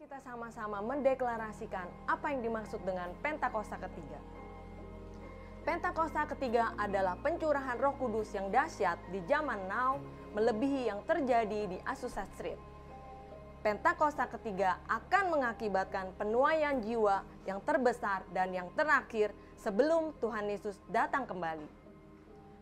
kita sama-sama mendeklarasikan apa yang dimaksud dengan Pentakosta ketiga. Pentakosta ketiga adalah pencurahan Roh Kudus yang dahsyat di zaman now, melebihi yang terjadi di Azusa Street. Pentakosta ketiga akan mengakibatkan penuaian jiwa yang terbesar dan yang terakhir sebelum Tuhan Yesus datang kembali.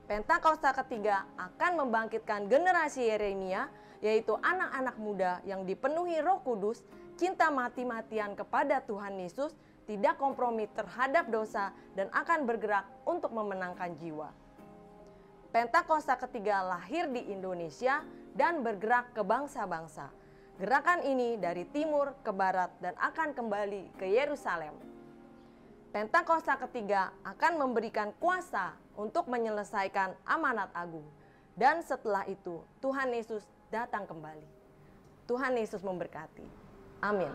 Pentakosta ketiga akan membangkitkan generasi Yeremia, yaitu anak-anak muda yang dipenuhi Roh Kudus, cinta mati-matian kepada Tuhan Yesus, tidak kompromi terhadap dosa, dan akan bergerak untuk memenangkan jiwa. Pentakosta ketiga lahir di Indonesia dan bergerak ke bangsa-bangsa. Gerakan ini dari timur ke barat dan akan kembali ke Yerusalem. Pentakosta ketiga akan memberikan kuasa untuk menyelesaikan amanat agung. Dan setelah itu Tuhan Yesus datang kembali. Tuhan Yesus memberkati. Amin.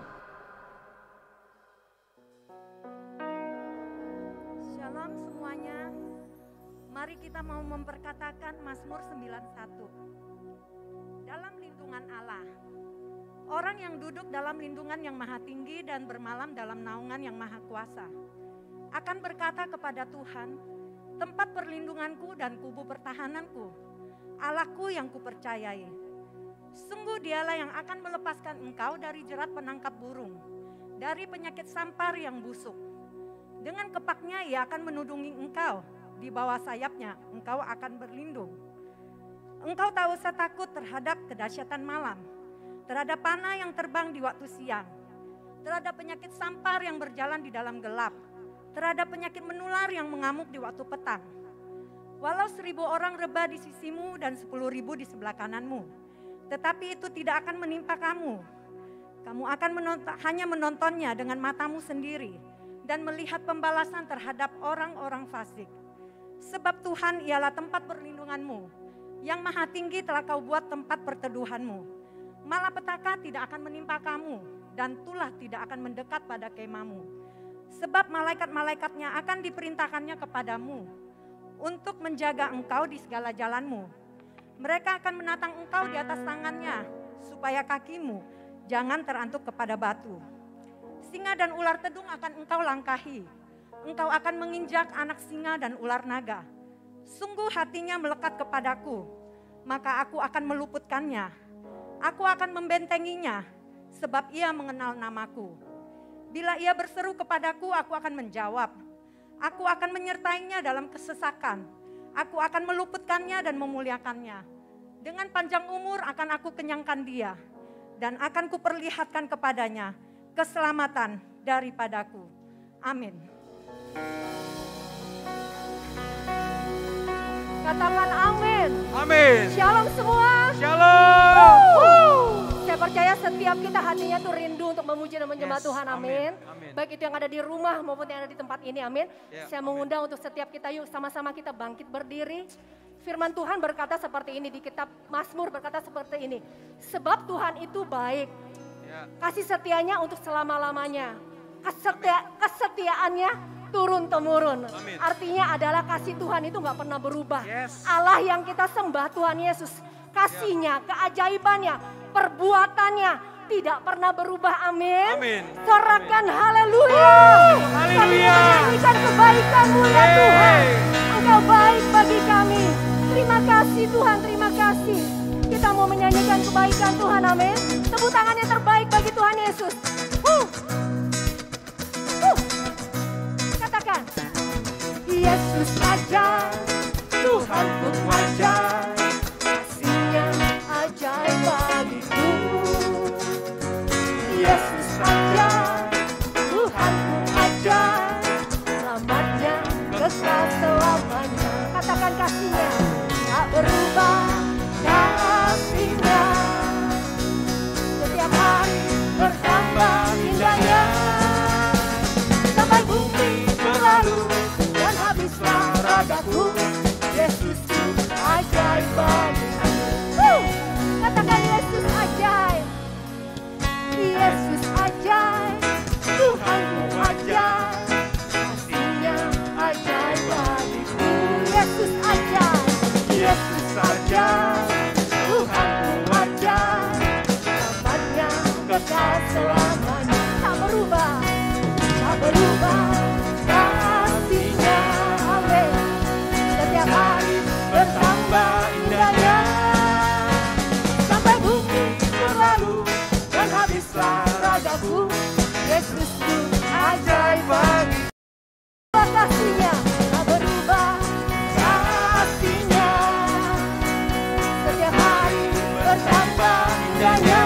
Shalom semuanya. Mari kita mau memperkatakan Mazmur 91. Dalam lindungan Allah. Orang yang duduk dalam lindungan yang maha tinggi dan bermalam dalam naungan yang maha kuasa akan berkata kepada Tuhan, tempat perlindunganku dan kubu pertahananku, Allahku yang kupercayai. Sungguh dialah yang akan melepaskan engkau dari jerat penangkap burung, dari penyakit sampar yang busuk. Dengan kepaknya ia akan menudungi engkau, di bawah sayapnya engkau akan berlindung. Engkau tak usah takut terhadap kedahsyatan malam, terhadap panah yang terbang di waktu siang, terhadap penyakit sampar yang berjalan di dalam gelap, terhadap penyakit menular yang mengamuk di waktu petang. Walau 1000 orang rebah di sisimu dan 10.000 di sebelah kananmu, tetapi itu tidak akan menimpa kamu. Kamu akan hanya menontonnya dengan matamu sendiri dan melihat pembalasan terhadap orang-orang fasik. Sebab Tuhan ialah tempat perlindunganmu, yang maha tinggi telah kau buat tempat perteduhanmu. Malapetaka tidak akan menimpa kamu dan tulah tidak akan mendekat pada kemahmu. Sebab malaikat-malaikatnya akan diperintahkannya kepadamu untuk menjaga engkau di segala jalanmu. Mereka akan menatang engkau di atas tangannya supaya kakimu jangan terantuk kepada batu. Singa dan ular tedung akan engkau langkahi. Engkau akan menginjak anak singa dan ular naga. Sungguh hatinya melekat kepadaku, maka aku akan meluputkannya. Aku akan membentenginya, sebab ia mengenal namaku. Bila ia berseru kepadaku, aku akan menjawab. Aku akan menyertainya dalam kesesakan. Aku akan meluputkannya dan memuliakannya. Dengan panjang umur akan aku kenyangkan dia, dan akan kuperlihatkan kepadanya keselamatan daripadaku. Amin. Katakan amin. Amin. Shalom semua. Shalom. Saya percaya setiap kita hatinya tuh rindu untuk memuji dan menyembah Yes, Tuhan. Amin. amin. Baik itu yang ada di rumah maupun yang ada di tempat ini. Amin. Ya, Saya amin. mengundang untuk setiap kita, yuk sama-sama kita bangkit berdiri. Firman Tuhan berkata seperti ini di kitab Mazmur, berkata seperti ini. Sebab Tuhan itu baik. Ya. Kasih setianya untuk selama-lamanya. Kesetiaannya turun-temurun. Amin. Artinya adalah kasih Tuhan itu gak pernah berubah. Yes. Allah yang kita sembah, Tuhan Yesus, kasihnya, keajaibannya, perbuatannya tidak pernah berubah. Amin. Amin. Sorakan haleluya. Kami Haleluya. menyanyikan kebaikan-Mu ya Hey. Tuhan. Engkau baik bagi kami. Terima kasih Tuhan, terima kasih. Kita mau menyanyikan kebaikan Tuhan, amin. Tepuk tangan yang terbaik bagi Tuhan Yesus. Katakan. Yesus ajaib, Tuhan pun ajaib, kasih-Nya ajaib bagiku. Yesus ajaib, Tuhan pun ajaib, selamatnya kekal selamanya. Katakan kasih-Nya tak berubah, kasih-Nya setiap hari bertambah indahnya. Sampai bumi berlalu dan habislah ragaku, Yesus ajaib bagiku. Katakan Yesus ajaib. indahnya.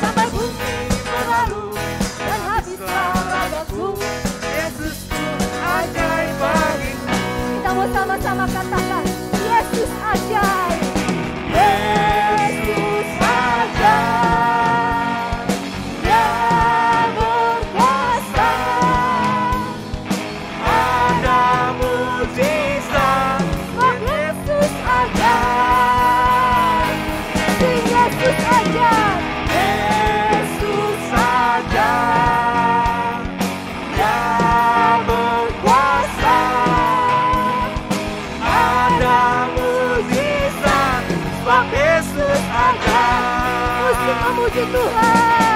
Sampai bumi berlalu dan habislah ragaku. Yesusku ajaib bagiku. Kita mau sama-sama katakan, Yesus ajaib. Yesus ajaib, Dia berkuasa. Ada mujizat. Oh, Yesus ajaib. Sing Yesus ajaib. Yesus ajaib. Dia berkuasa. Ada mujizat. Sebab Yesus ajaib. Musik memuji Tuhan.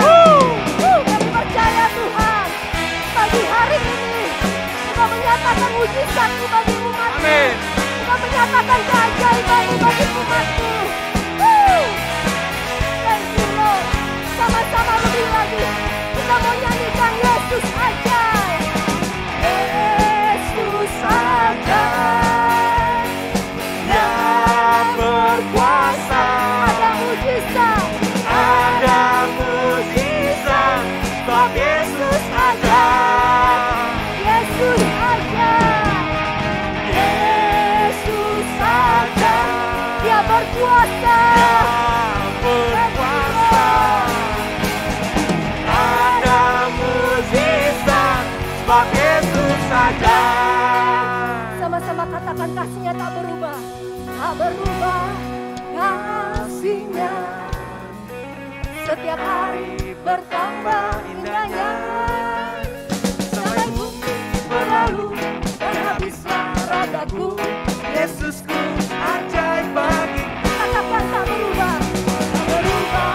Kami percaya Tuhan, pagi hari ini Engkau menyatakan mujizat-Mu bagi umat-Mu. Amin. Engkau menyatakan keajaiban-Mu bagi umat-Mu. Thank you Lord. Sama-sama lebih lagi kita mau nyanyikan Yesus ajaib. Yesus ajaib. Dia berkuasa. Ada mujizat. Ada mujizat. Sebab Yesus ajaib. Yesus ajaib. Yesus ajaib. Dia berkuasa. Berkuasa. Ada mujizat. Sebab Yesus ajaib. Sama-sama katakan kasih-Nya tak berubah. Tak berubah kasih-Nya. Setiap hari bertambah indahnya. Sampai bumi berlalu dan habislah ragaku. Yesusku ajaib bagiku. Katakan tak berubah. Tak berubah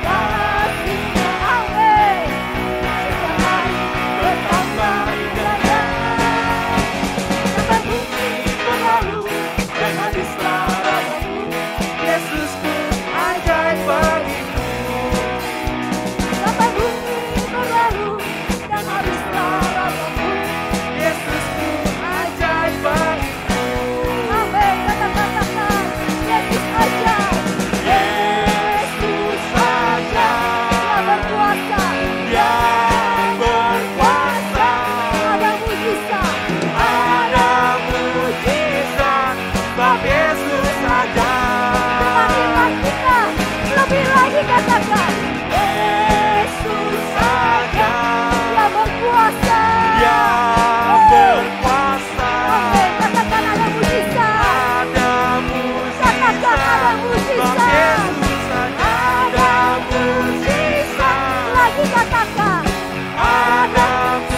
kasih-Nya. Amin. Setiap hari bertambah indahnya. Sampai bumi berlalu Dan habislah ragaku. Yesusku ajaib bagiku. sampai bumi berlalu dan habislah ragaku. Yesusku ajaib bagiku. Amin. Katakan Yesus ajaib. Yesus ajaib. Dia berkuasa. Dia berkuasa. Ada mujizat. Ada mujizat. Sebab Yesus ajaib. Dengan iman kita lebih lagi katakan Yesus Ajaib. Dia berkuasa. Dia berkuasa. Amin. Katakan ada mujizat. Ada Katakan ada mujizat. Sebab mujizat. Yesus ada mujizat. Lagi katakan. Ada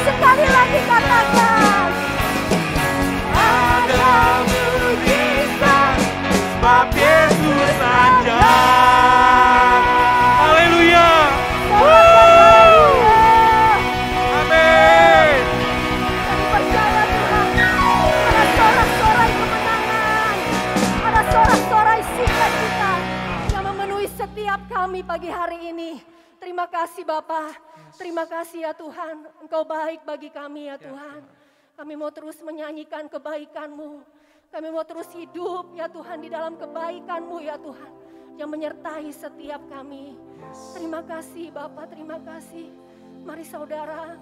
Sekali lagi katakan. ada mujizat. Sebab Yesus ajaib. Haleluya. Haleluya. Amin. Kami percaya Tuhan, ada sorak-sorai kemenangan, ada sorak-sorai sukacita yang memenuhi setiap kami pagi hari ini. Terima kasih Bapa, terima kasih ya Tuhan, Engkau baik bagi kami ya Tuhan. Kami mau terus menyanyikan kebaikan-Mu, kami mau terus hidup ya Tuhan di dalam kebaikan-Mu ya Tuhan, yang menyertai setiap kami. Terima kasih Bapa, terima kasih. Mari saudara,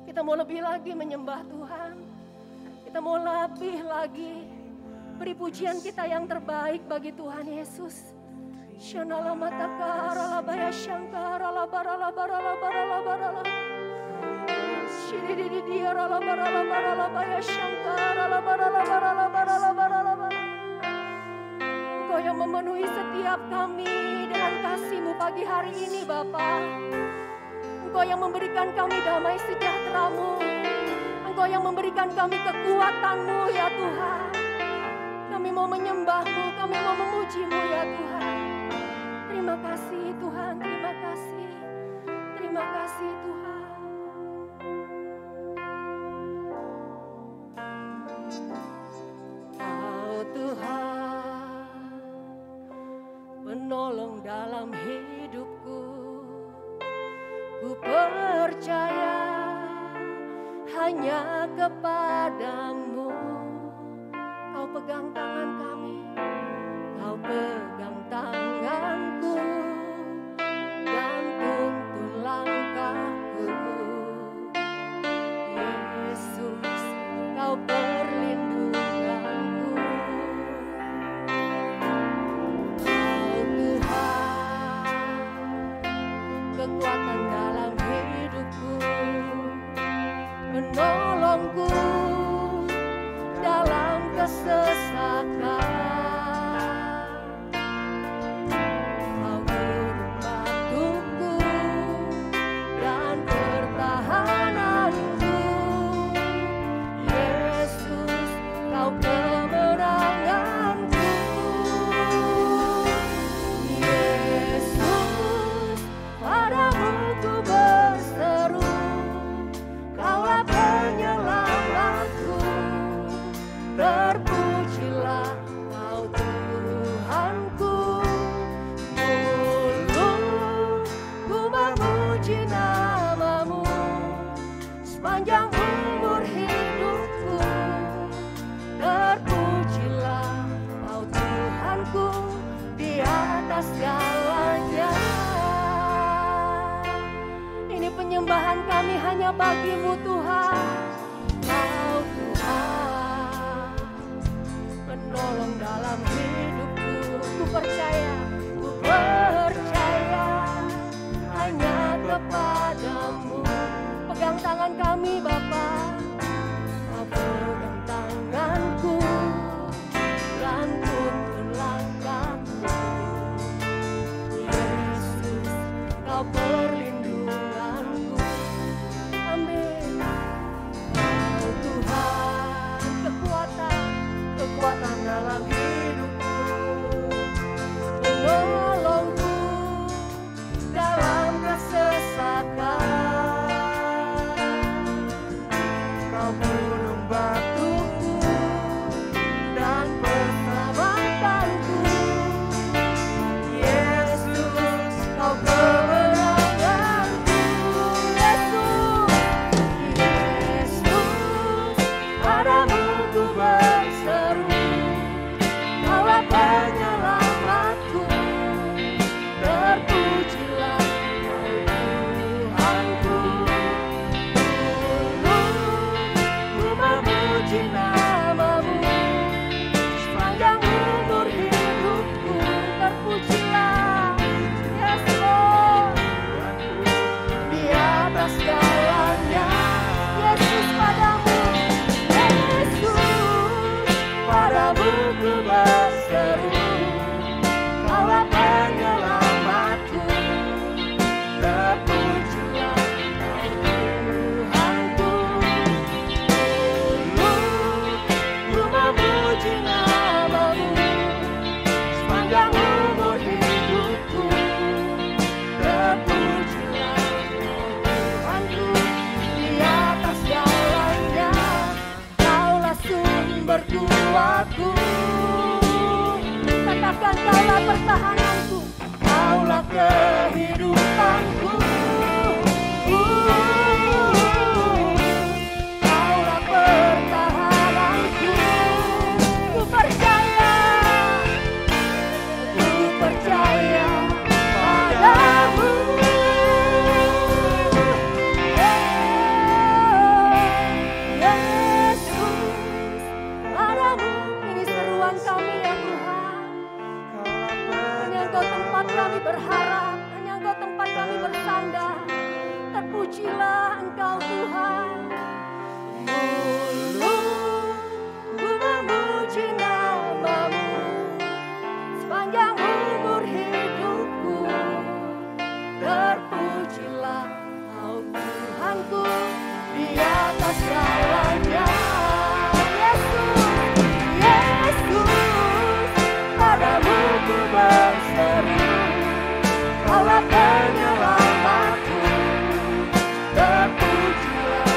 kita mau lebih lagi menyembah Tuhan. Kita mau lebih lagi beri pujian kita yang terbaik bagi Tuhan Yesus. Shanala matakara labaya shankara labara labara labara labara labara. Shiridi diara labara labara labaya shankara labara labara labara labara labara. Engkau yang memenuhi setiap kami dengan kasih-Mu pagi hari ini Bapa. Engkau yang memberikan kami damai sejahtera-Mu. Engkau yang memberikan kami kekuatan-Mu ya Tuhan. Kami mau menyembah-Mu, kami mau memuji-Mu ya Tuhan. Terima kasih Tuhan, terima kasih. Terima kasih Tuhan. Oh Tuhan, penolong dalam hidupku. Ku percaya hanya kepadamu. Kau pegang tangan kami, Kau pegang tangan atas segalanya. Ini penyembahan kami hanya bagi-Mu Tuhan. Kau Tuhan menolong dalam hidupku. Ku percaya hanya kepadamu. Pegang tangan kami Bapa, Kau pegang tanganku dan tuntun langkahku. Yesus, Kau perlindunganku. Amin. Kau Tuhan kekuatan dalam hidupku, menolongku dalam kesesakan. Kau gunung batuku dan persahabatanku. Yesus, Kau kemenanganku. Yesus, padamu ku berseru. Kaulah penyelamatku. Terpujilah Tuhanku. Ku memuji nama-Mu sepanjang umur hidupku. Terpujilah Yesus di atas segalanya. Yesus padamu, Yesus padamu ku berseru. Kaulah penyelamatku. Terpujilah Tuhanku. Ku memuji nama-Mu sepanjang umur hidupku. Terpujilah Tuhanku di atas segalanya. Kaulah sumber kuatku. Katakan Kaulah pertahananku. Kaulah kehidupanku. Kaulah pertahananku. Ku percaya padamu. Yesus, padamu. Ini seruan kami ya Tuhan. Hanya Engkau tempat kami berharap, hanya Engkau tempat kami bersandar. Terpujilah Engkau Tuhan. Ku memuji nama-Mu sepanjang umur hidupku. Terpujilah Engkau Tuhanku di atas segalanya. Yesus, Yesus, padamu ku berseru. Kaulah penyelamatku. Terpujilah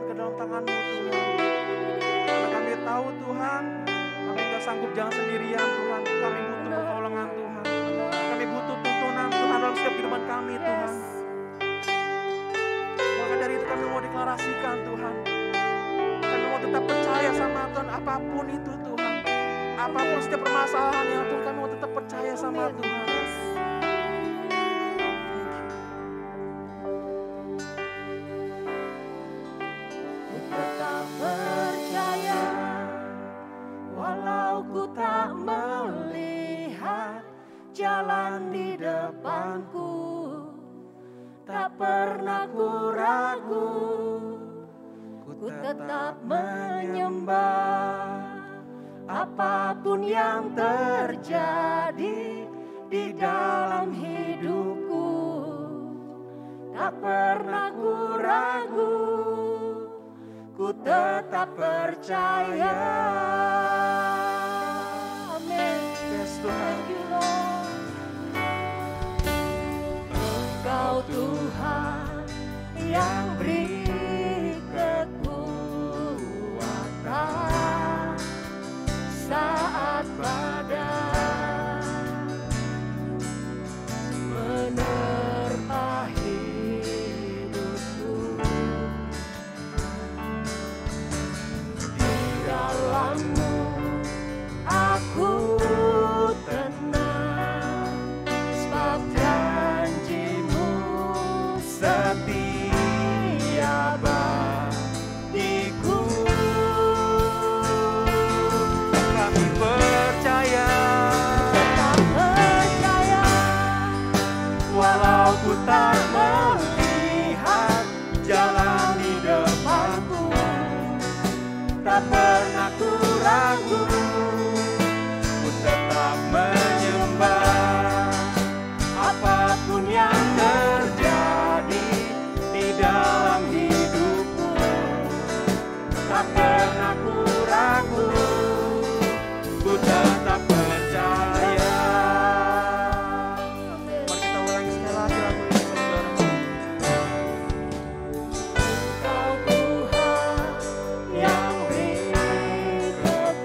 ke dalam tangan-Mu Tuhan. Karena kami tahu Tuhan, kami gak sanggup jalan sendirian Tuhan. Kami butuh pertolongan Tuhan. Kami butuh tuntunan Tuhan dalam setiap kehidupan kami Tuhan. Maka dari itu kami mau deklarasikan Tuhan. Kami mau tetap percaya sama Tuhan apapun itu Tuhan. Apapun setiap permasalahannya Tuhan, kami mau tetap percaya sama Tuhan. Ku tetap percaya, walau ku tak melihat jalan di depanku, tak pernah ku ragu, ku tetap menyembah. Apapun yang terjadi di dalam hidupku, tak pernah ku ragu, ku tetap percaya. Amin. Yes Tuhan. Thank you Lord. Engkau Tuhan yang beri kekuatan saat badai menerpa hidupku. Di dalam-Mu aku tenang, sebab janji-Mu setia bagiku. Kami percaya, Tak percaya, walau ku tak melihat jalan di depanku, tak pernah ku ragu, ku tetap menyembah. Apapun yang terjadi di dalam hidupku, tak pernah ku ragu, ku tetap percaya. Mari kita ulangi sekali lagi lagu ini saudara. Engkau Tuhan yang beri kekuatan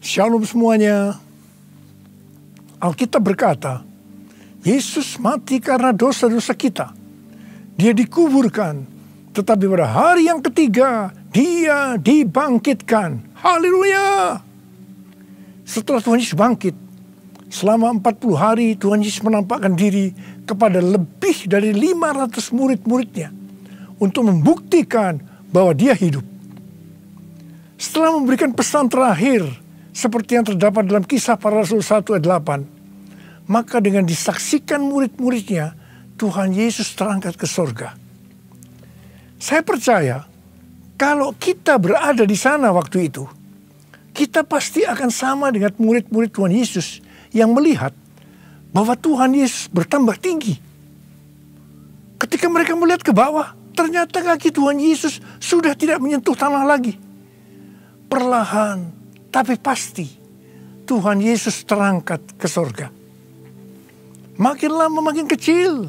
Shalom semuanya. Alkitab berkata, Yesus mati karena dosa-dosa kita. Dia dikuburkan, tetapi pada hari yang ketiga, dia dibangkitkan. Haleluya! Setelah Tuhan Yesus bangkit, selama 40 hari Tuhan Yesus menampakkan diri kepada lebih dari 500 murid-muridnya untuk membuktikan bahwa dia hidup. Setelah memberikan pesan terakhir seperti yang terdapat dalam Kisah Para Rasul 1 ayat 8, maka dengan disaksikan murid-muridnya, Tuhan Yesus terangkat ke sorga. Saya percaya kalau kita berada di sana waktu itu, kita pasti akan sama dengan murid-murid Tuhan Yesus yang melihat bahwa Tuhan Yesus bertambah tinggi. Ketika mereka melihat ke bawah, ternyata kaki Tuhan Yesus sudah tidak menyentuh tanah lagi. Perlahan tapi pasti Tuhan Yesus terangkat ke sorga. Makin lama makin kecil,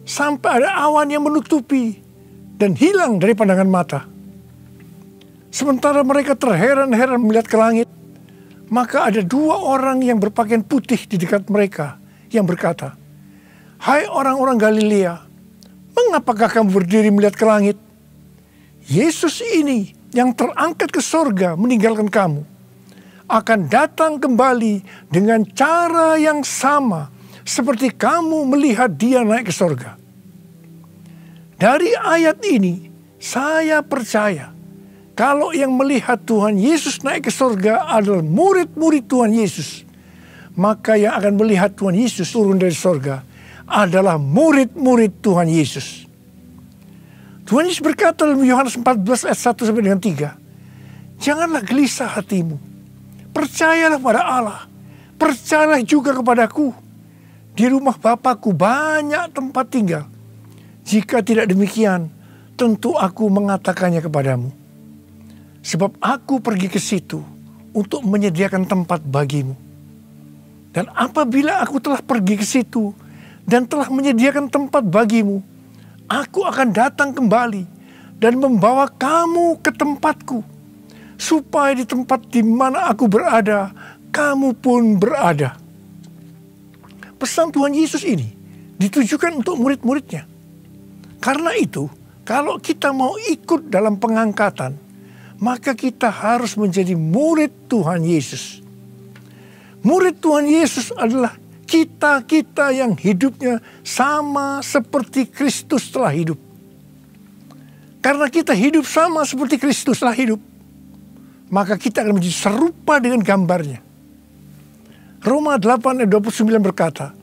sampai ada awan yang menutupi dan hilang dari pandangan mata. Sementara mereka terheran-heran melihat ke langit, maka ada dua orang yang berpakaian putih di dekat mereka yang berkata, "Hai orang-orang Galilea, mengapakah kamu berdiri melihat ke langit? Yesus ini yang terangkat ke sorga meninggalkan kamu akan datang kembali dengan cara yang sama seperti kamu melihat dia naik ke sorga." Dari ayat ini, saya percaya kalau yang melihat Tuhan Yesus naik ke sorga adalah murid-murid Tuhan Yesus, maka yang akan melihat Tuhan Yesus turun dari sorga adalah murid-murid Tuhan Yesus. Tuhan Yesus berkata dalam Yohanes 14 ayat 1 sampai dengan 3, "Janganlah gelisah hatimu. Percayalah pada Allah, percayalah juga kepadaku. Di rumah Bapa-Ku banyak tempat tinggal. Jika tidak demikian, tentu aku mengatakannya kepadamu. Sebab aku pergi ke situ untuk menyediakan tempat bagimu. Dan apabila aku telah pergi ke situ dan telah menyediakan tempat bagimu, aku akan datang kembali dan membawa kamu ke tempatku, supaya di tempat di mana aku berada, kamu pun berada." Pesan Tuhan Yesus ini ditujukan untuk murid-muridnya. Karena itu, kalau kita mau ikut dalam pengangkatan, maka kita harus menjadi murid Tuhan Yesus. Murid Tuhan Yesus adalah kita-kita yang hidupnya sama seperti Kristus telah hidup. Karena kita hidup sama seperti Kristus telah hidup, maka kita akan menjadi serupa dengan gambarnya. Roma 8 ayat 29 berkata,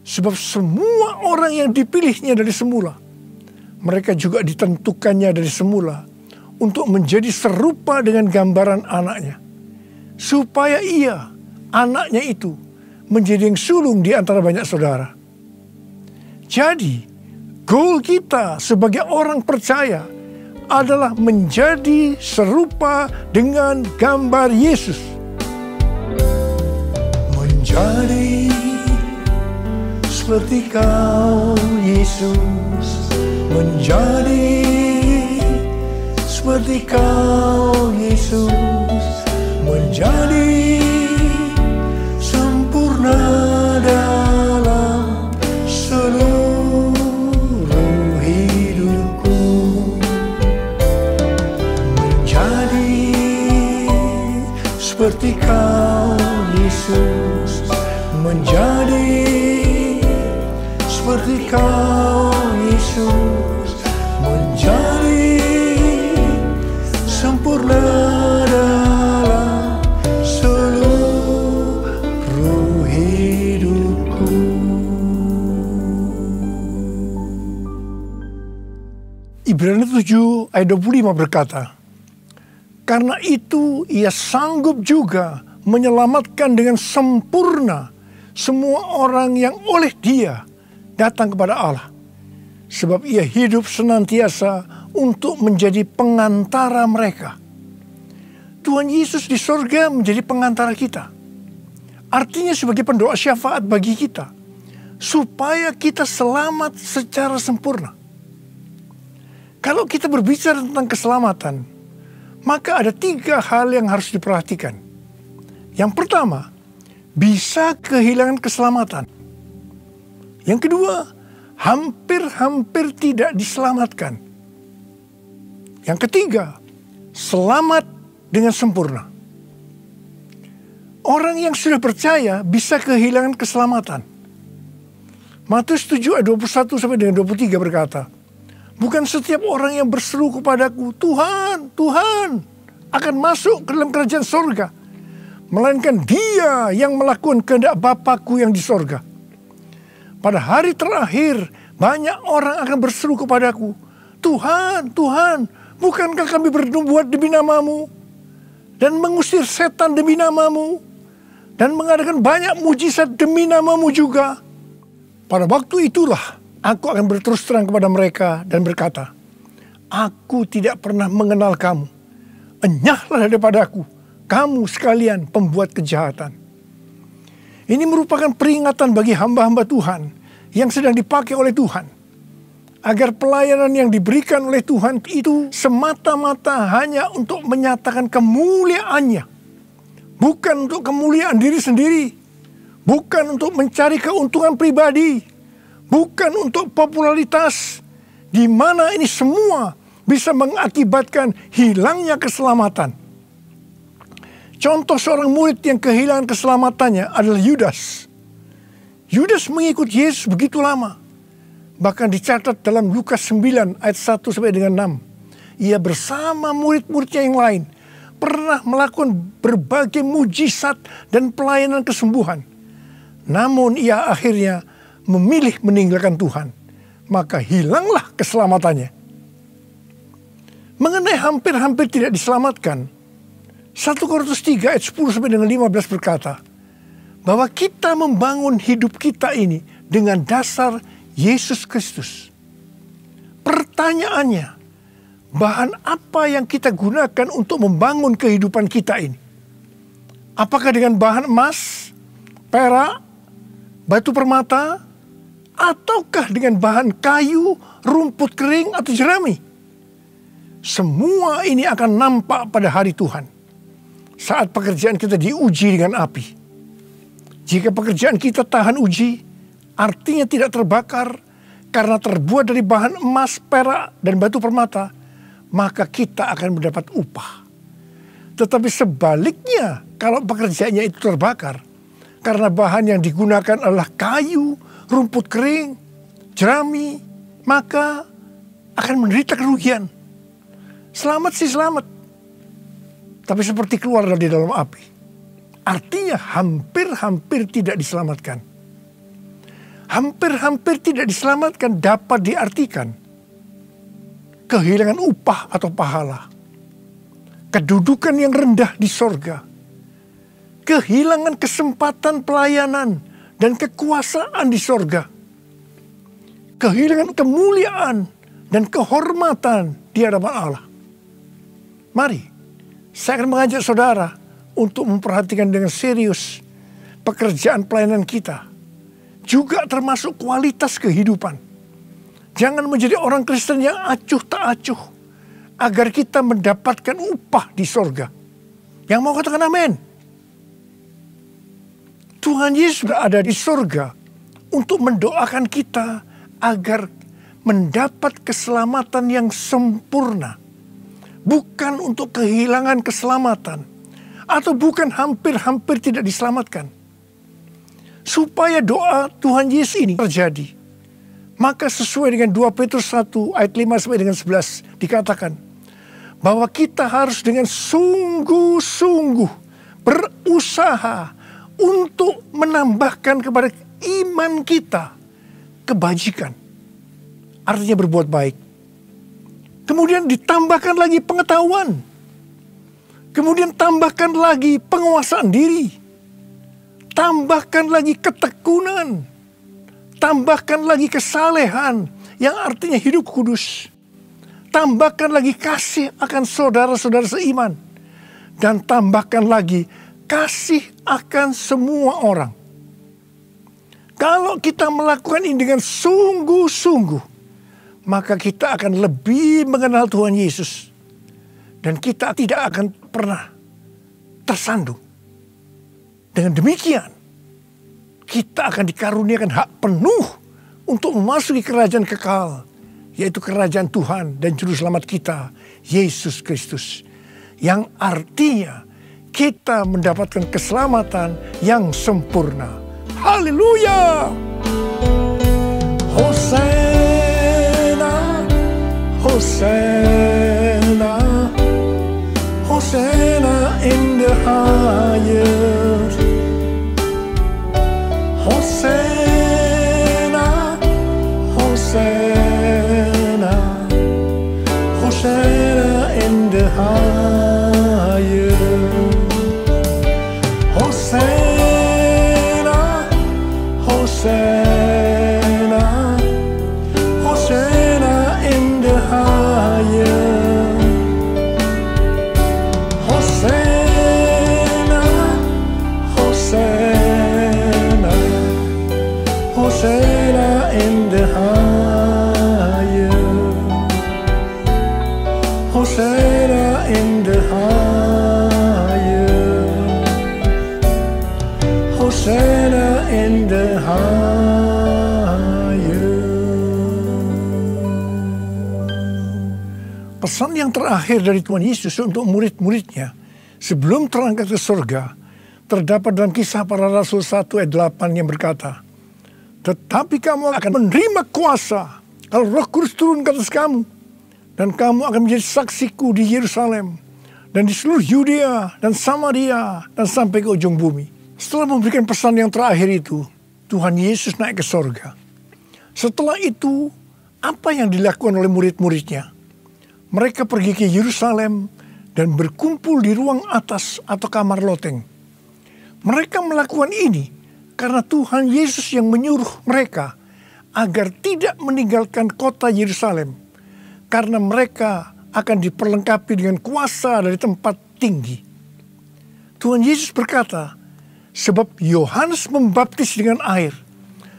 "Sebab semua orang yang dipilihnya dari semula, mereka juga ditentukannya dari semula untuk menjadi serupa dengan gambaran anaknya, supaya ia, anaknya itu, menjadi yang sulung di antara banyak saudara." Jadi, goal kita sebagai orang percaya adalah menjadi serupa dengan gambar Yesus. Menjadi seperti Kau, Yesus. Menjadi seperti Kau, Yesus. Menjadi sempurna dalam seluruh hidupku. Menjadi seperti Kau, Yesus. Menjadi seperti Kau, Yesus. Menjadi sempurna dalam seluruh hidupku. Ibrani 7 ayat 25 berkata, "Karena itu ia sanggup juga menyelamatkan dengan sempurna semua orang yang oleh Dia datang kepada Allah. Sebab ia hidup senantiasa untuk menjadi pengantara mereka." Tuhan Yesus di sorga menjadi pengantara kita. Artinya sebagai pendoa syafaat bagi kita, supaya kita selamat secara sempurna. Kalau kita berbicara tentang keselamatan, maka ada 3 hal yang harus diperhatikan. Yang pertama, bisa kehilangan keselamatan. Yang kedua, hampir-hampir tidak diselamatkan. Yang ketiga, selamat dengan sempurna. Orang yang sudah percaya bisa kehilangan keselamatan. Matius 7 ayat 21 sampai dengan 23 berkata, bukan setiap orang yang berseru kepadaku, Tuhan, Tuhan, akan masuk ke dalam kerajaan sorga, melainkan dia yang melakukan kehendak Bapa-Ku yang di sorga. Pada hari terakhir, banyak orang akan berseru kepadaku, Tuhan, Tuhan, bukankah kami bernubuat demi namamu, dan mengusir setan demi namamu, dan mengadakan banyak mujizat demi namamu juga. Pada waktu itulah aku akan berterus terang kepada mereka dan berkata, aku tidak pernah mengenal kamu. Enyahlah daripada aku, kamu sekalian pembuat kejahatan. Ini merupakan peringatan bagi hamba-hamba Tuhan yang sedang dipakai oleh Tuhan, agar pelayanan yang diberikan oleh Tuhan itu semata-mata hanya untuk menyatakan kemuliaan-Nya, bukan untuk kemuliaan diri sendiri, bukan untuk mencari keuntungan pribadi, bukan untuk popularitas, di mana ini semua bisa mengakibatkan hilangnya keselamatan. Contoh seorang murid yang kehilangan keselamatannya adalah Yudas. Yudas mengikut Yesus begitu lama. Bahkan dicatat dalam Lukas 9 ayat 1 sampai dengan 6. Ia bersama murid-muridnya yang lain pernah melakukan berbagai mujizat dan pelayanan kesembuhan. Namun ia akhirnya memilih meninggalkan Tuhan. Maka hilanglah keselamatannya. Mengenai hampir-hampir tidak diselamatkan, 1 Korintus 3 ayat 10 sampai dengan 15 berkata, bahwa kita membangun hidup kita ini dengan dasar Yesus Kristus. Pertanyaannya, bahan apa yang kita gunakan untuk membangun kehidupan kita ini? Apakah dengan bahan emas, perak, batu permata, ataukah dengan bahan kayu, rumput kering, atau jerami? Semua ini akan nampak pada hari Tuhan, saat pekerjaan kita diuji dengan api. Jika pekerjaan kita tahan uji, artinya tidak terbakar karena terbuat dari bahan emas, perak, dan batu permata, maka kita akan mendapat upah. Tetapi sebaliknya, kalau pekerjaannya itu terbakar, karena bahan yang digunakan adalah kayu, rumput kering, jerami, maka akan menderita kerugian. Selamat sih selamat, tapi seperti keluar dari dalam api. Artinya hampir-hampir tidak diselamatkan. Hampir-hampir tidak diselamatkan dapat diartikan kehilangan upah atau pahala, kedudukan yang rendah di sorga, kehilangan kesempatan pelayanan dan kekuasaan di sorga, kehilangan kemuliaan dan kehormatan di hadapan Allah. Mari, saya akan mengajak saudara untuk memperhatikan dengan serius pekerjaan pelayanan kita, juga termasuk kualitas kehidupan. Jangan menjadi orang Kristen yang acuh tak acuh, agar kita mendapatkan upah di sorga. Yang mau katakan amin? Tuhan Yesus berada di sorga untuk mendoakan kita agar mendapat keselamatan yang sempurna. Bukan untuk kehilangan keselamatan, atau bukan hampir-hampir tidak diselamatkan. Supaya doa Tuhan Yesus ini terjadi, maka sesuai dengan 2 Petrus 1 ayat 5 sampai dengan 11 dikatakan bahwa kita harus dengan sungguh-sungguh berusaha untuk menambahkan kepada iman kita kebajikan. Artinya berbuat baik. Kemudian ditambahkan lagi pengetahuan. Kemudian tambahkan lagi penguasaan diri. Tambahkan lagi ketekunan. Tambahkan lagi kesalehan yang artinya hidup kudus. Tambahkan lagi kasih akan saudara-saudara seiman. Dan tambahkan lagi kasih akan semua orang. Kalau kita melakukan ini dengan sungguh-sungguh, maka kita akan lebih mengenal Tuhan Yesus. Dan kita tidak akan pernah tersandung. Dengan demikian, kita akan dikaruniakan hak penuh untuk memasuki kerajaan kekal, yaitu kerajaan Tuhan dan Juru Selamat kita, Yesus Kristus. Yang artinya kita mendapatkan keselamatan yang sempurna. Haleluya! Hosana, Hosana, Hosana in the highest. Hosana, Hosana, Hosana in the highest. Hosana, Hosana, Hosana in the highest. Hosana, Hosana, Hosana in the highest. Hosana in the highest. Hosana in the highest. Pesan yang terakhir dari Tuhan Yesus untuk murid-muridnya sebelum terangkat ke surga terdapat dalam Kisah Para Rasul 1 ayat 8 yang berkata, "Tetapi kamu akan menerima kuasa kalau Roh Kudus turun ke atas kamu, dan kamu akan menjadi saksiku di Yerusalem dan di seluruh Yudea dan Samaria dan sampai ke ujung bumi." Setelah memberikan pesan yang terakhir itu, Tuhan Yesus naik ke surga. Setelah itu, apa yang dilakukan oleh murid-muridnya? Mereka pergi ke Yerusalem dan berkumpul di ruang atas atau kamar loteng. Mereka melakukan ini karena Tuhan Yesus yang menyuruh mereka agar tidak meninggalkan kota Yerusalem, karena mereka akan diperlengkapi dengan kuasa dari tempat tinggi. Tuhan Yesus berkata, "Sebab Yohanes membaptis dengan air,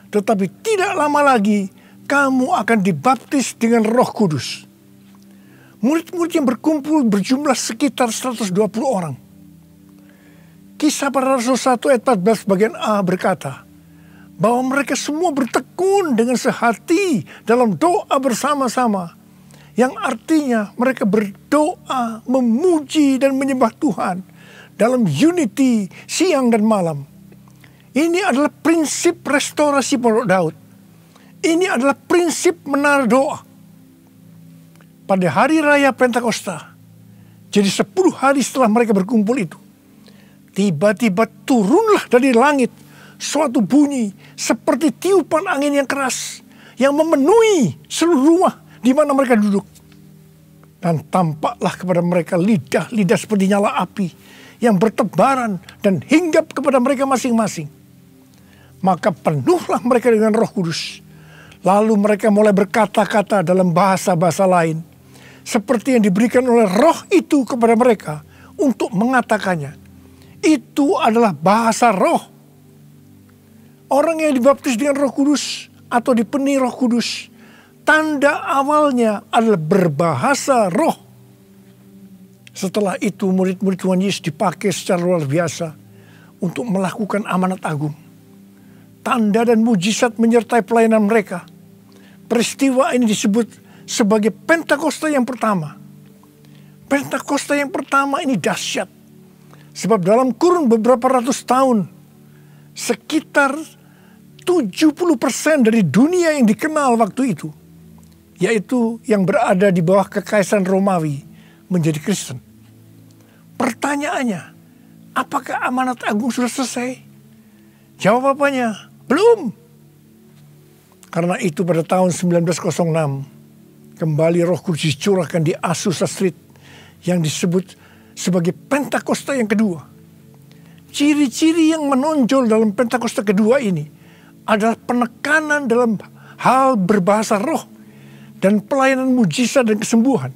tetapi tidak lama lagi kamu akan dibaptis dengan Roh Kudus." Murid-murid yang berkumpul berjumlah sekitar 120 orang. Kisah Para Rasul 1 ayat 14 bagian A berkata bahwa mereka semua bertekun dengan sehati dalam doa bersama-sama, yang artinya mereka berdoa, memuji dan menyembah Tuhan dalam unity siang dan malam. Ini adalah prinsip restorasi Pondok Daud. Ini adalah prinsip menara doa. Pada hari raya Pentakosta, jadi 10 hari setelah mereka berkumpul itu, tiba-tiba turunlah dari langit suatu bunyi seperti tiupan angin yang keras yang memenuhi seluruh rumah di mana mereka duduk. Dan tampaklah kepada mereka lidah-lidah seperti nyala api yang bertebaran dan hinggap kepada mereka masing-masing. Maka penuhlah mereka dengan Roh Kudus. Lalu mereka mulai berkata-kata dalam bahasa-bahasa lain, seperti yang diberikan oleh Roh itu kepada mereka untuk mengatakannya. Itu adalah bahasa roh. Orang yang dibaptis dengan Roh Kudus atau dipenuhi Roh Kudus, tanda awalnya adalah berbahasa roh. Setelah itu murid-murid Tuhan Yesus dipakai secara luar biasa untuk melakukan amanat agung. Tanda dan mujizat menyertai pelayanan mereka. Peristiwa ini disebut sebagai Pentakosta yang pertama. Pentakosta yang pertama ini dahsyat. Sebab dalam kurun beberapa ratus tahun, sekitar 70% dari dunia yang dikenal waktu itu, yaitu yang berada di bawah kekaisaran Romawi, menjadi Kristen. Pertanyaannya, apakah amanat agung sudah selesai? Jawabannya, belum. Karena itu pada tahun 1906, kembali Roh Kudus dicurahkan di Azusa Street yang disebut sebagai Pentakosta yang kedua. Ciri-ciri yang menonjol dalam Pentakosta kedua ini adalah penekanan dalam hal berbahasa roh dan pelayanan mujizat dan kesembuhan.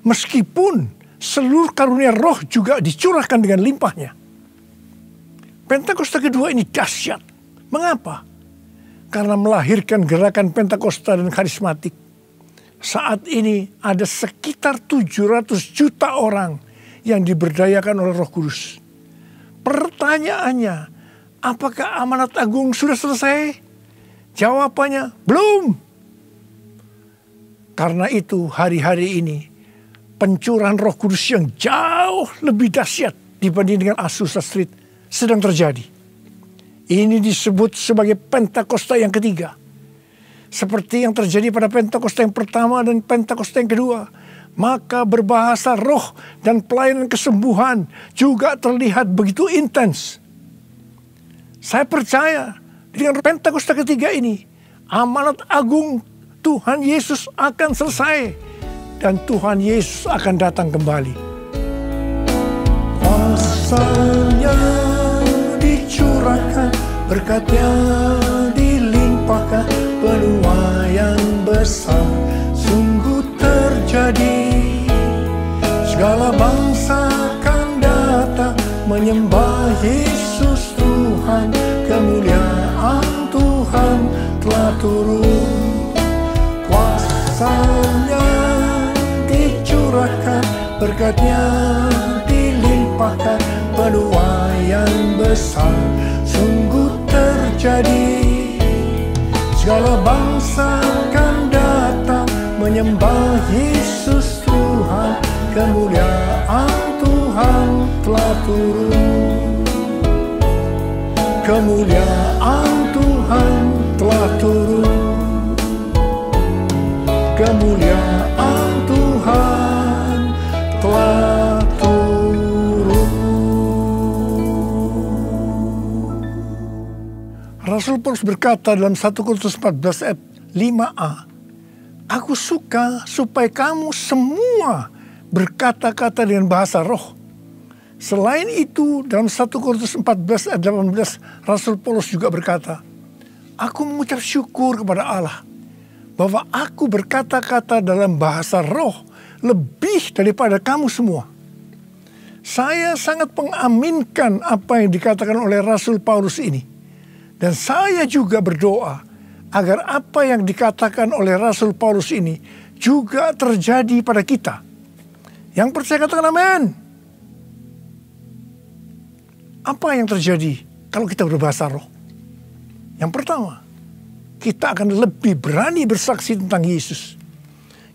Meskipun seluruh karunia roh juga dicurahkan dengan limpahnya. Pentakosta kedua ini dahsyat. Mengapa? Karena melahirkan gerakan Pentakosta dan karismatik. Saat ini ada sekitar 700 juta orang yang diberdayakan oleh Roh Kudus. Pertanyaannya, apakah amanat agung sudah selesai? Jawabannya, belum. Karena itu hari-hari ini pencurahan Roh Kudus yang jauh lebih dahsyat dibanding dengan Azusa Street sedang terjadi. Ini disebut sebagai Pentakosta yang ketiga. Seperti yang terjadi pada Pentakosta yang pertama dan Pentakosta yang kedua. Maka berbahasa roh dan pelayanan kesembuhan juga terlihat begitu intens. Saya percaya dengan Pentakosta ketiga ini, amanat agung Tuhan Yesus akan selesai. Dan Tuhan Yesus akan datang kembali. Kuasanya dicurahkan, berkatnya dilimpahkan, penuaian besar sungguh terjadi. Segala bangsa akan datang menyembah Yesus Tuhan, kemuliaan Tuhan telah turun. Kuasanya dicurahkan, berkatnya dilimpahkan, penuaian besar sungguh terjadi. Segala bangsa akan datang menyembah Yesus Tuhan, kemuliaan Tuhan telah turun. Kemuliaan Tuhan telah turun. Kemuliaan Tuhan telah turun. Rasul Paulus berkata dalam 1 Korintus 14 ayat 5a, aku suka supaya kamu semua berkata-kata dengan bahasa roh. Selain itu, dalam 1 Korintus 14 ayat 18, Rasul Paulus juga berkata, aku mengucap syukur kepada Allah bahwa aku berkata-kata dalam bahasa roh lebih daripada kamu semua. Saya sangat mengaminkan apa yang dikatakan oleh Rasul Paulus ini. Dan saya juga berdoa agar apa yang dikatakan oleh Rasul Paulus ini juga terjadi pada kita. Yang percaya katakan amin. Apa yang terjadi kalau kita berbahasa roh? Yang pertama, kita akan lebih berani bersaksi tentang Yesus.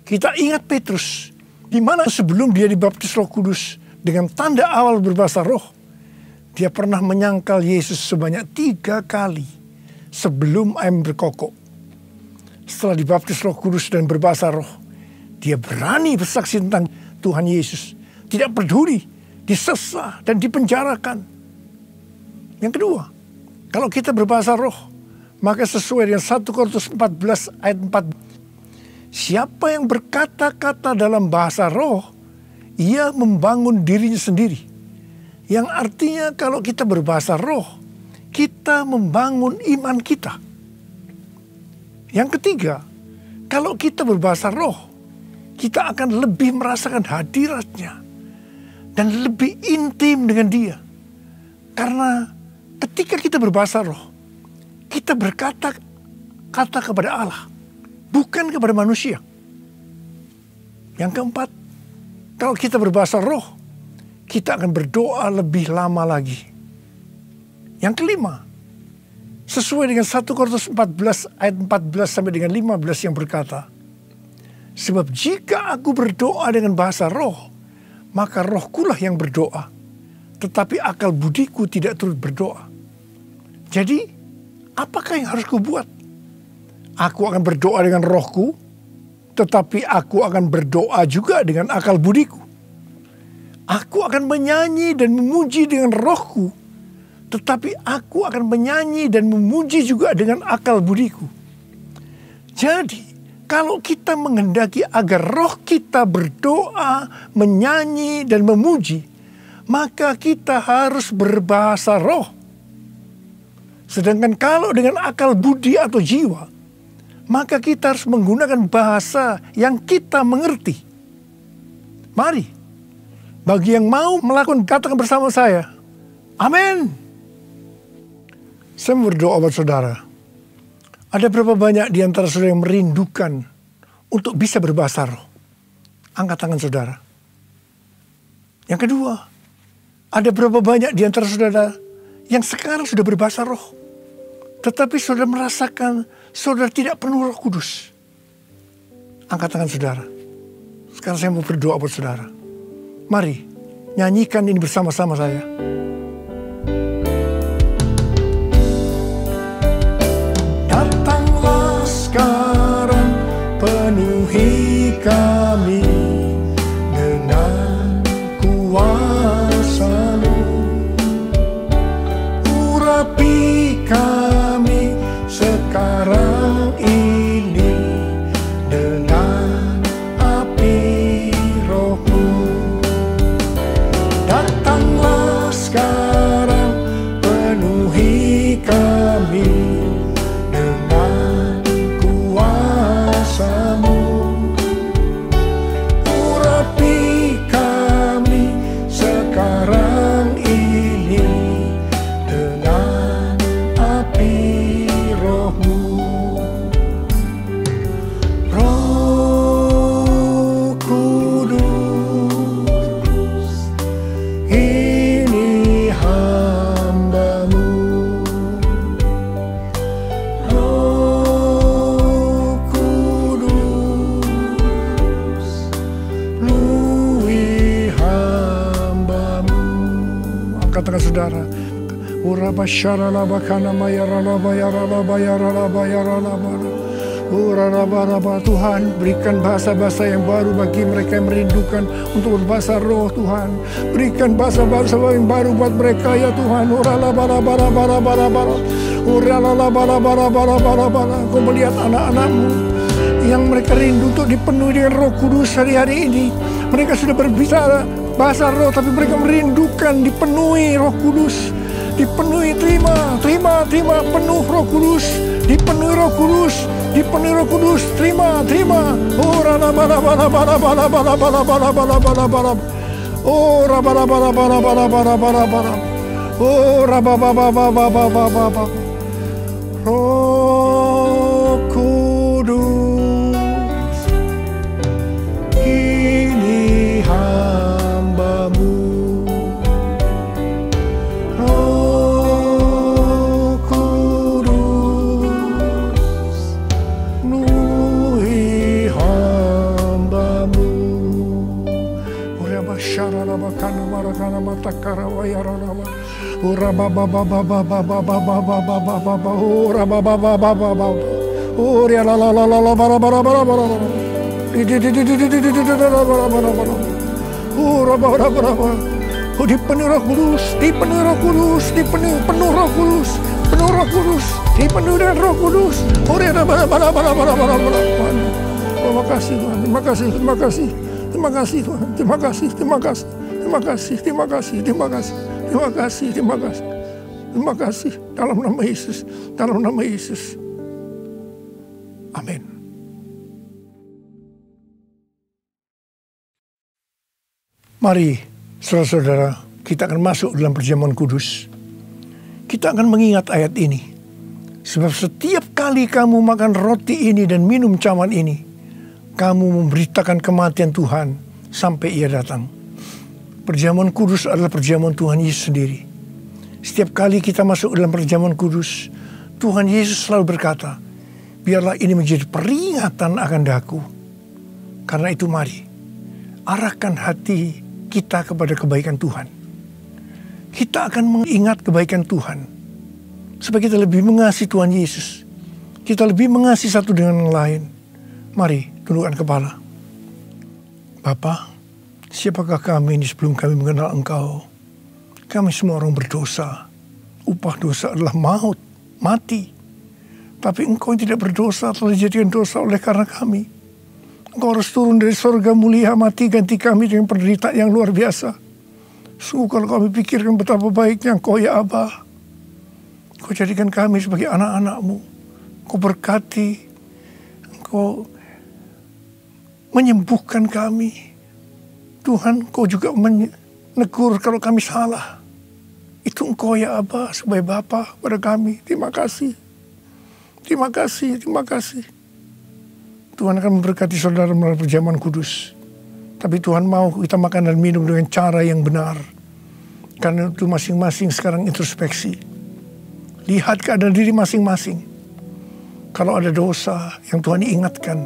Kita ingat Petrus, di mana sebelum dia dibaptis Roh Kudus dengan tanda awal berbahasa roh, dia pernah menyangkal Yesus sebanyak 3 kali sebelum ayam berkokok. Setelah dibaptis Roh Kudus dan berbahasa roh, dia berani bersaksi tentang Tuhan Yesus. Tidak peduli disesah dan dipenjarakan. Yang kedua, kalau kita berbahasa roh, maka sesuai dengan 1 Korintus 14 ayat 4. Siapa yang berkata-kata dalam bahasa roh, ia membangun dirinya sendiri. Yang artinya kalau kita berbahasa roh, kita membangun iman kita. Yang ketiga, kalau kita berbahasa roh, kita akan lebih merasakan hadiratnya dan lebih intim dengan dia. Karena ketika kita berbahasa roh, kita berkata-kata kepada Allah, bukan kepada manusia. Yang keempat, kalau kita berbahasa roh, kita akan berdoa lebih lama lagi. Yang kelima, sesuai dengan 1 Korintus 14 ayat 14 sampai dengan 15 yang berkata, sebab jika aku berdoa dengan bahasa roh, maka rohkulah yang berdoa, tetapi akal budiku tidak turut berdoa. Jadi, apakah yang harus kubuat? Aku akan berdoa dengan rohku, tetapi aku akan berdoa juga dengan akal budiku. Aku akan menyanyi dan memuji dengan rohku, tetapi aku akan menyanyi dan memuji juga dengan akal budiku. Jadi, kalau kita menghendaki agar roh kita berdoa, menyanyi, dan memuji, maka kita harus berbahasa roh. Sedangkan kalau dengan akal budi atau jiwa, maka kita harus menggunakan bahasa yang kita mengerti. Mari, bagi yang mau melakukan, katakan bersama saya, amin. Saya berdoa buat saudara. Ada berapa banyak di antara saudara yang merindukan untuk bisa berbahasa roh? Angkat tangan saudara. Yang kedua, Ada berapa banyak di antara saudara yang sekarang sudah berbahasa roh, tetapi saudara merasakan saudara tidak penuh Roh Kudus? Angkat tangan saudara. Sekarang saya mau berdoa buat saudara. Mari nyanyikan ini bersama-sama saya. Datanglah sekarang, penuhi kami dengan kuasa-Mu. Urapi kami sekarang ini dengan api Roh-Mu. Datanglah sekarang, penuhi kami dengan kuasa-Mu. Urapi kami sekarang ini dengan api Roh-Mu. Roh Kudus, ini hamba-Mu. Roh Kudus, penuhi hamba-Mu. Angkat tangan saudara. Tuhan, berikan bahasa-bahasa yang baru bagi mereka yang merindukan untuk berbahasa roh, Tuhan. Berikan bahasa-bahasa yang baru buat mereka, ya Tuhan. Kau melihat anak-anak-Mu yang mereka rindu untuk dipenuhi dengan Roh Kudus hari-hari ini. Mereka sudah berbicara bahasa roh, tapi mereka merindukan dipenuhi Roh Kudus. Dipenuhi, terima, penuh Roh Kudus, dipenuhi Roh Kudus, dipenuhi Roh Kudus, terima. Oh, Roh Kudus, ini hamba-Mu. Roh Kudus, penuhi hamba-Mu. Dipenuhi Roh Kudus, dipenuhi Roh Kudus, dipenuhi penuh Roh Kudus, penuh Roh Kudus, dipenuhi dengan Roh Kudus. Terima kasih Tuhan, terima kasih, terima kasih, terima kasih Tuhan, terima kasih, terima kasih, terima kasih, terima kasih, terima kasih, terima kasih, terima kasih, terima kasih. Dalam nama Yesus, dalam nama Yesus. Amin. Mari, saudara-saudara, kita akan masuk dalam perjamuan kudus. Kita akan mengingat ayat ini. Sebab setiap kali kamu makan roti ini dan minum cawan ini, kamu memberitakan kematian Tuhan sampai Ia datang. Perjamuan kudus adalah perjamuan Tuhan Yesus sendiri. Setiap kali kita masuk dalam perjamuan kudus, Tuhan Yesus selalu berkata, biarlah ini menjadi peringatan akan daku. Karena itu mari, arahkan hati kita kepada kebaikan Tuhan. Kita akan mengingat kebaikan Tuhan. Supaya kita lebih mengasihi Tuhan Yesus. Kita lebih mengasihi satu dengan yang lain. Mari, tundukkan kepala. Bapa, siapakah kami ini sebelum kami mengenal Engkau? Kami semua orang berdosa. Upah dosa adalah maut, mati. Tapi Engkau yang tidak berdosa telah dijadikan dosa oleh karena kami. Engkau harus turun dari surga mulia, mati ganti kami dengan penderitaan yang luar biasa. Sungguh kalau kami pikirkan betapa baiknya Engkau ya Aba. Engkau jadikan kami sebagai anak-anak-Mu. Engkau berkati. Engkau menyembuhkan kami. Tuhan, Engkau juga menegur kalau kami salah. Itu Engkau ya Aba sebagai Bapa pada kami. Terima kasih. Terima kasih, terima kasih. Tuhan akan memberkati saudara melalui perjamuan kudus. Tapi Tuhan mau kita makan dan minum dengan cara yang benar. Karena itu masing-masing sekarang introspeksi. Lihat keadaan diri masing-masing. Kalau ada dosa yang Tuhan ingatkan,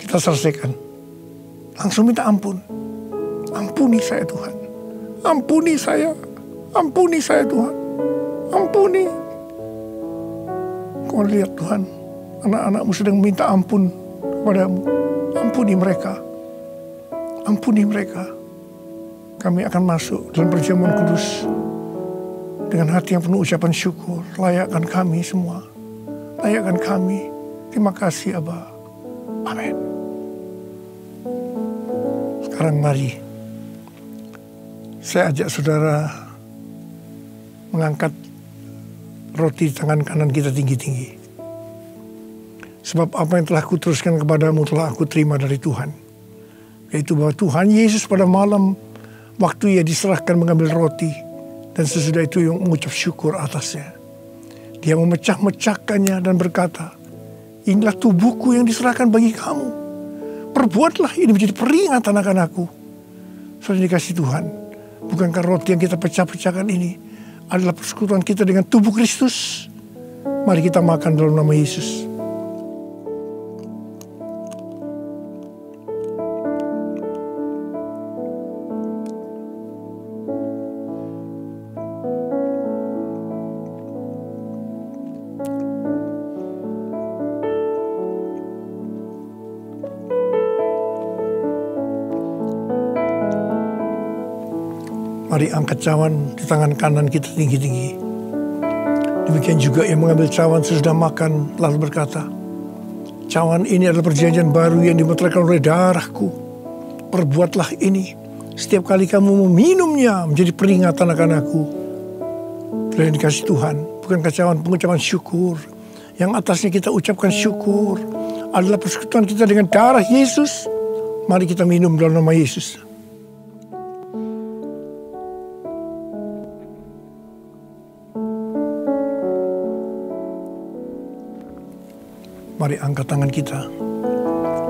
kita selesaikan. Langsung minta ampun. Ampuni saya Tuhan. Ampuni saya. Ampuni saya Tuhan. Ampuni. Kau lihat Tuhan, anak-anakmu sedang minta ampun kepadamu. Ampuni mereka. Ampuni mereka. Kami akan masuk dalam perjamuan kudus dengan hati yang penuh ucapan syukur. Layakkan kami semua. Layakkan kami. Terima kasih Aba. Amin. Sekarang mari saya ajak saudara mengangkat roti di tangan kanan kita tinggi-tinggi. Sebab apa yang telah kuteruskan kepadamu telah aku terima dari Tuhan. Yaitu bahwa Tuhan Yesus pada malam waktu ia diserahkan mengambil roti, dan sesudah itu yang mengucap syukur atasnya. Dia memecah-mecahkannya dan berkata, inilah tubuhku yang diserahkan bagi kamu. Perbuatlah ini menjadi peringatan akan aku. Saudara dikasih Tuhan, bukankah roti yang kita pecah-pecahkan ini adalah persekutuan kita dengan tubuh Kristus? Mari kita makan dalam nama Yesus. Mari angkat cawan di tangan kanan kita tinggi-tinggi. Demikian juga yang mengambil cawan sesudah makan lalu berkata, cawan ini adalah perjanjian baru yang dimeteraikan oleh darahku. Perbuatlah ini setiap kali kamu meminumnya menjadi peringatan akan aku. Telah dikasih Tuhan, bukankah cawan pengucapan syukur yang atasnya kita ucapkan syukur adalah persekutuan kita dengan darah Yesus? Mari kita minum dalam nama Yesus. Mari angkat tangan kita.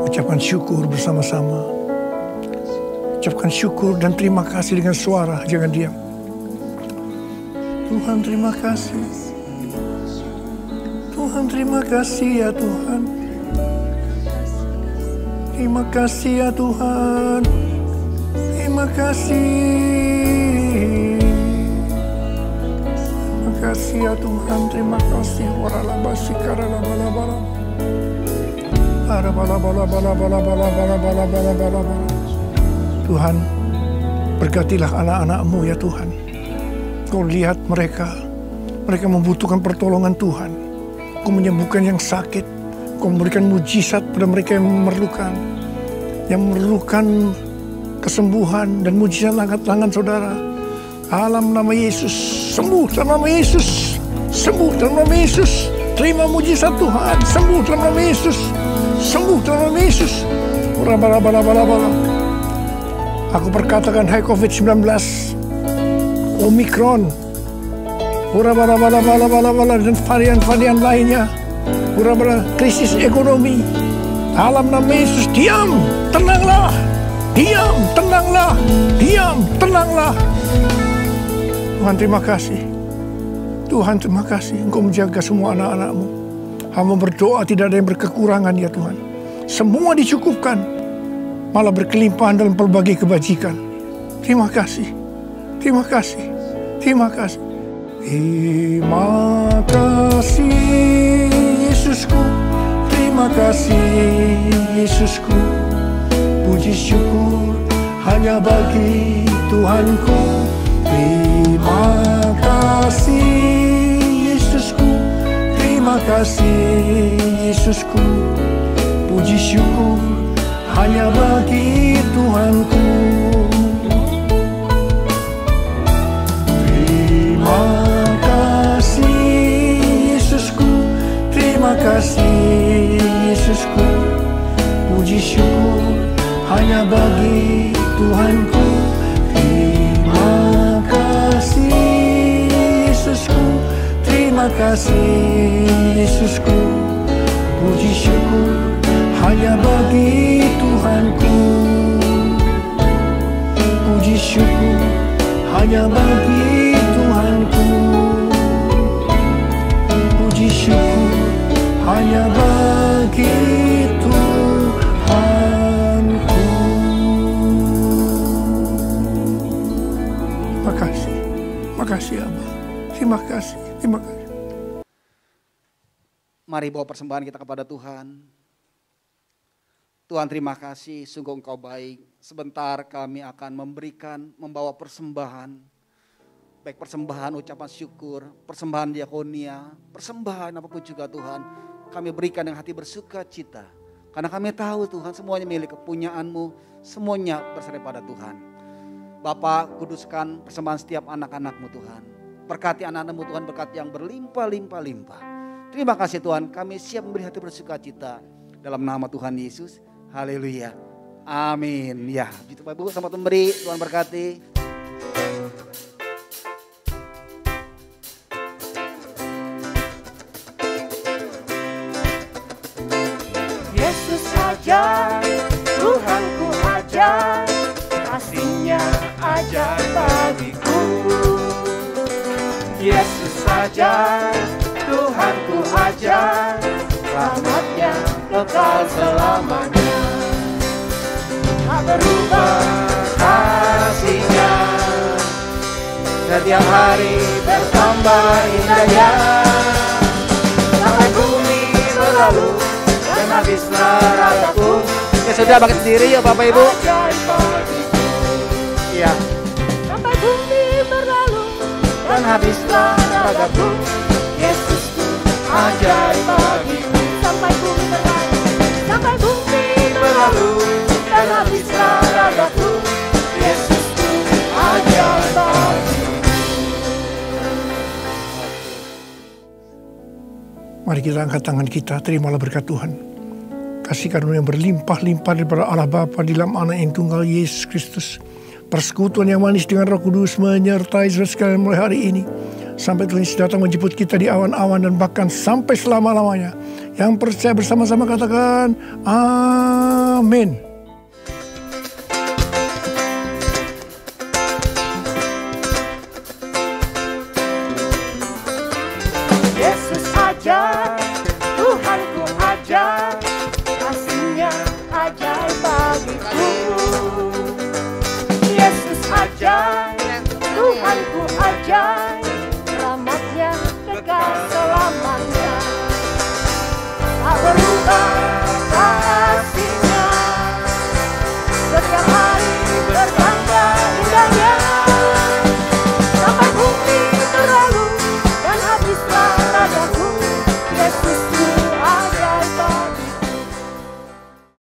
Ucapkan syukur bersama-sama. Ucapkan syukur dan terima kasih dengan suara. Jangan diam. Tuhan terima kasih. Tuhan terima kasih ya Tuhan. Terima kasih ya Tuhan. Terima kasih. Terima kasih ya Tuhan. Terima kasih. Waralabasi karalabala-bala. Tuhan, berkatilah anak-anak-Mu ya Tuhan. Kau lihat mereka membutuhkan pertolongan Tuhan. Kau menyembuhkan yang sakit, Kau memberikan mujizat pada mereka yang memerlukan kesembuhan dan mujizat angkat tangan saudara. Dalam nama Yesus, sembuh dalam nama Yesus, sembuh dalam nama Yesus. Terima mujizat Tuhan, sembuh dalam nama Yesus. Sembuh dalam nama Yesus. Aku perkatakan hai COVID-19, Omikron, dan varian-varian lainnya, krisis ekonomi. Dalam nama Yesus, diam, tenanglah. Diam, tenanglah. Diam, tenanglah. Tuhan terima kasih. Tuhan terima kasih. Engkau menjaga semua anak-anak-Mu. Hamba berdoa tidak ada yang berkekurangan ya Tuhan. Semua dicukupkan. Malah berkelimpahan dalam pelbagai kebajikan. Terima kasih. Terima kasih. Terima kasih. Terima kasih Yesusku. Terima kasih Yesusku. Puji syukur hanya bagi Tuhanku. Terima kasih Yesusku. Terima kasih Yesusku. Puji syukur hanya bagi Tuhanku. Terima kasih Yesusku. Terima kasih Yesusku. Puji syukur hanya bagi Tuhanku. Terima kasih Yesusku. Terima kasih Yesusku. Puji syukur hanya bagi Tuhanku. Puji Puji syukur hanya bagi Tuhanku. Puji syukur hanya bagi Tuhanku. Makasih, makasih Abah. Terima kasih, terima kasih. Mari bawa persembahan kita kepada Tuhan. Tuhan, terima kasih, sungguh Engkau baik. Sebentar kami akan membawa persembahan. Baik persembahan ucapan syukur, persembahan diakonia, persembahan apapun juga Tuhan. Kami berikan dengan hati bersuka cita. Karena kami tahu Tuhan semuanya milik kepunyaan-Mu, semuanya bersarang pada Tuhan. Bapak, kuduskan persembahan setiap anak-anak-Mu Tuhan. Berkati anak-anak-Mu Tuhan, berkati yang berlimpah-limpah-limpah. Terima kasih Tuhan, kami siap memberi hati bersuka cita. Dalam nama Tuhan Yesus, haleluya. Amin. Ya, gitu Bapak Ibu, selamat memberi, Tuhan berkati. Yesus ajar, Tuhanku ajar, kasih-Nya ajar bagiku. Yesus ajar, Tuhanku ajar, rahmat-Nya kekal selamanya. Tak berubah kasih-Nya, setiap hari bertambah indahnya. Sampai bumi berlalu dan habislah ragaku. Ya sudah, bangkit sendiri ya Bapak Ibu. Iya. Sampai bumi berlalu dan habislah ragaku. Yesusku ajaib bagiku. Sampai bumi berlalu, sampai bumi berlalu dan habislah ragaku. Yesusku ajaib bagiku. Mari kita angkat tangan kita, terimalah berkat Tuhan. Kasih karunia yang berlimpah-limpah daripada Allah Bapa di dalam Anak yang tunggal Yesus Kristus. Persekutuan yang manis dengan Roh Kudus menyertai saudara sekalian mulai hari ini. Sampai Tuhan Yesus datang menjemput kita di awan-awan dan bahkan sampai selama-lamanya. Yang percaya bersama-sama katakan, amin.